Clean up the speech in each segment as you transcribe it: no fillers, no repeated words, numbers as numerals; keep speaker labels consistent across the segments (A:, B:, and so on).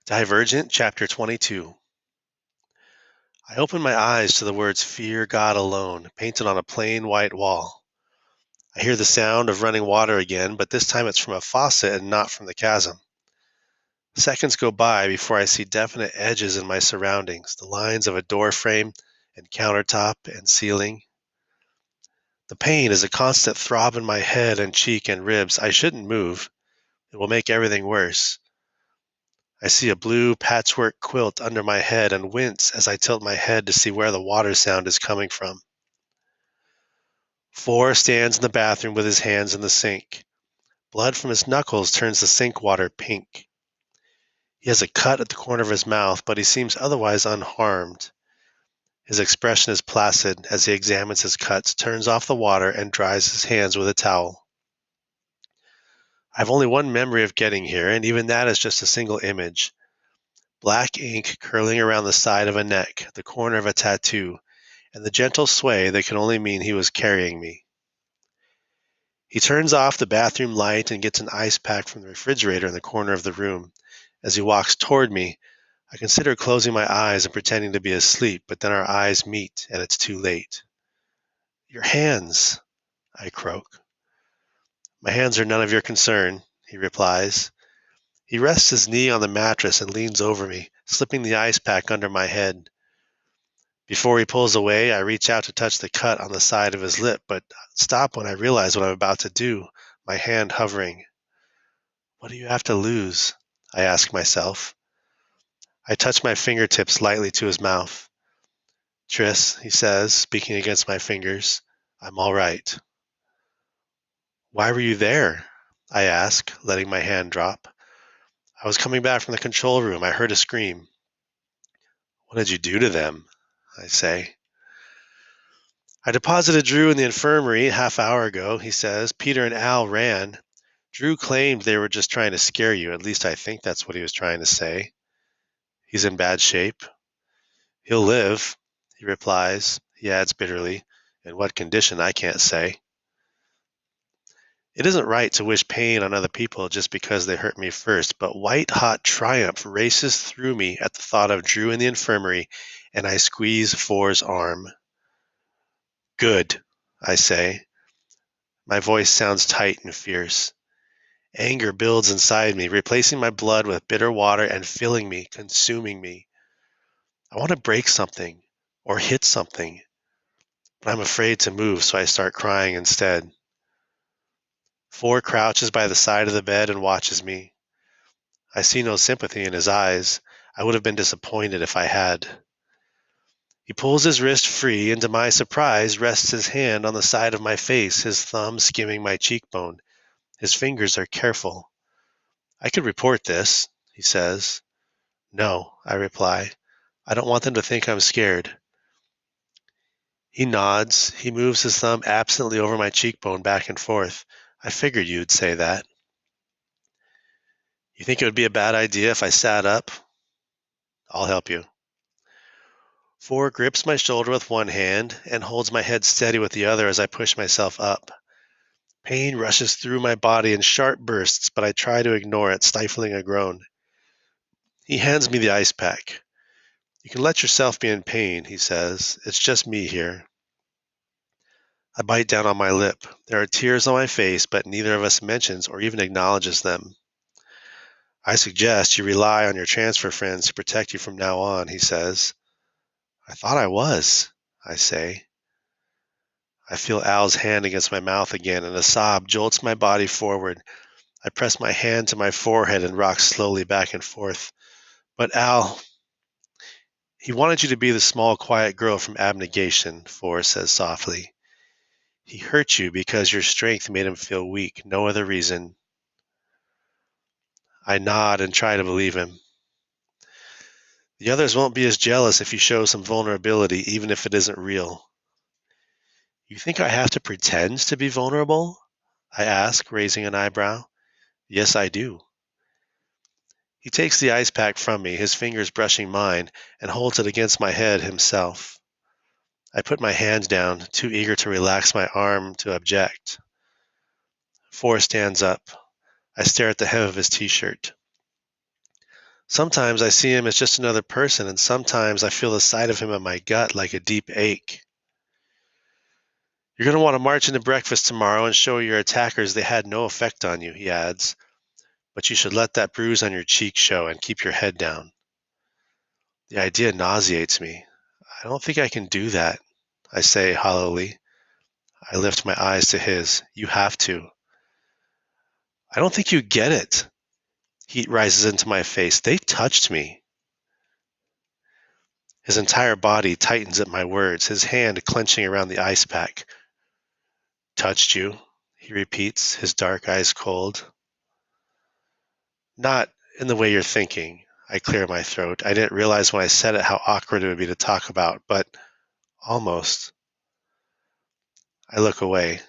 A: Divergent, Chapter 22. I open my eyes to the words "Fear God alone" painted on a plain white wall. I hear the sound of running water again, but this time it's from a faucet and not from the chasm. Seconds go by before I see definite edges in my surroundings, the lines of a door frame and countertop and ceiling. The pain is a constant throb in my head and cheek and ribs. I shouldn't move. It will make everything worse. I see a blue patchwork quilt under my head and wince as I tilt my head to see where the water sound is coming from. Four stands in the bathroom with his hands in the sink. Blood from his knuckles turns the sink water pink. He has a cut at the corner of his mouth, but he seems otherwise unharmed. His expression is placid as he examines his cuts, turns off the water, and dries his hands with a towel. I have only one memory of getting here, and even that is just a single image. Black ink curling around the side of a neck, the corner of a tattoo, and the gentle sway that could only mean he was carrying me. He turns off the bathroom light and gets an ice pack from the refrigerator in the corner of the room. As he walks toward me, I consider closing my eyes and pretending to be asleep, but then our eyes meet and it's too late. "Your hands," I croak. "My hands are none of your concern," he replies. He rests his knee on the mattress and leans over me, slipping the ice pack under my head. Before he pulls away, I reach out to touch the cut on the side of his lip, but stop when I realize what I'm about to do, my hand hovering. "What do you have to lose?" I ask myself. I touch my fingertips lightly to his mouth. "Tris," he says, speaking against my fingers, "I'm all right." "Why were you there?" I ask, letting my hand drop. "I was coming back from the control room. I heard a scream." "What did you do to them?" I say. "I deposited Drew in the infirmary half hour ago," he says. "Peter and Al ran. Drew claimed they were just trying to scare you. At least I think that's what he was trying to say. He's in bad shape." "He'll live," he replies. He adds bitterly, "In what condition, I can't say." It isn't right to wish pain on other people just because they hurt me first, but white-hot triumph races through me at the thought of Drew in the infirmary, and I squeeze Four's arm. "Good," I say. My voice sounds tight and fierce. Anger builds inside me, replacing my blood with bitter water and filling me, consuming me. I want to break something or hit something, but I'm afraid to move, so I start crying instead. Four crouches by the side of the bed and watches me. I see no sympathy in his eyes. I would have been disappointed if I had. He pulls his wrist free and to my surprise rests his hand on the side of my face, his thumb skimming my cheekbone. His fingers are careful. "I could report this," he says. "No," I reply. "I don't want them to think I'm scared." He nods. He moves his thumb absently over my cheekbone back and forth. "I figured you'd say that." "You think it would be a bad idea if I sat up?" "I'll help you." Four grips my shoulder with one hand and holds my head steady with the other as I push myself up. Pain rushes through my body in sharp bursts, but I try to ignore it, stifling a groan. He hands me the ice pack. "You can let yourself be in pain," he says. "It's just me here." I bite down on my lip. There are tears on my face, but neither of us mentions or even acknowledges them. "I suggest you rely on your transfer friends to protect you from now on," he says. "I thought I was," I say. I feel Al's hand against my mouth again, and a sob jolts my body forward. I press my hand to my forehead and rock slowly back and forth. "But Al, he wanted you to be the small, quiet girl from Abnegation," Forrest says softly. "He hurt you because your strength made him feel weak, no other reason." I nod and try to believe him. "The others won't be as jealous if you show some vulnerability, even if it isn't real." "You think I have to pretend to be vulnerable?" I ask, raising an eyebrow. "Yes, I do." He takes the ice pack from me, his fingers brushing mine, and holds it against my head himself. I put my hand down, too eager to relax my arm to object. Forrest stands up. I stare at the hem of his t-shirt. Sometimes I see him as just another person, and sometimes I feel the side of him in my gut like a deep ache. You're going to want to march into breakfast tomorrow and show your attackers they had no effect on you, he adds, but you should let that bruise on your cheek show and keep your head down. The idea nauseates me. I don't think I can do that, I say hollowly. I lift my eyes to his. You have to. I don't think you get it. Heat rises into my face. They touched me. His entire body tightens at my words, his hand clenching around the ice pack. Touched you, he repeats, his dark eyes cold. Not in the way you're thinking. I clear my throat. I didn't realize when I said it how awkward it would be to talk about, but almost. I look away.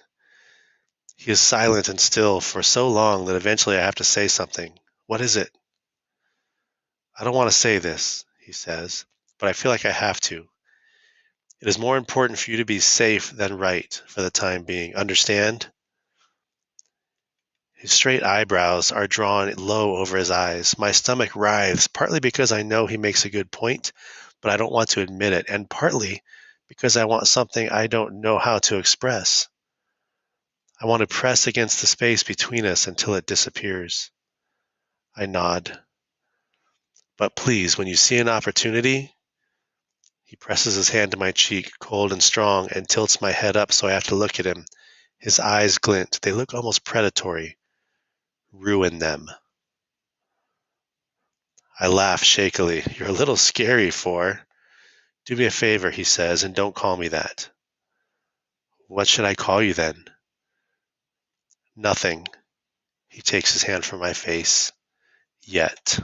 A: He is silent and still for so long that eventually I have to say something. What is it? I don't want to say this, he says, but I feel like I have to. It is more important for you to be safe than right for the time being. Understand? His straight eyebrows are drawn low over his eyes. My stomach writhes, partly because I know he makes a good point, but I don't want to admit it, and partly because I want something I don't know how to express. I want to press against the space between us until it disappears. I nod. But please, when you see an opportunity, he presses his hand to my cheek, cold and strong, and tilts my head up so I have to look at him. His eyes glint. They look almost predatory. Ruin them. I laugh shakily. You're a little scary, for. Do me a favor, he says, and don't call me that. What should I call you then? Nothing. He takes his hand from my face. Yet.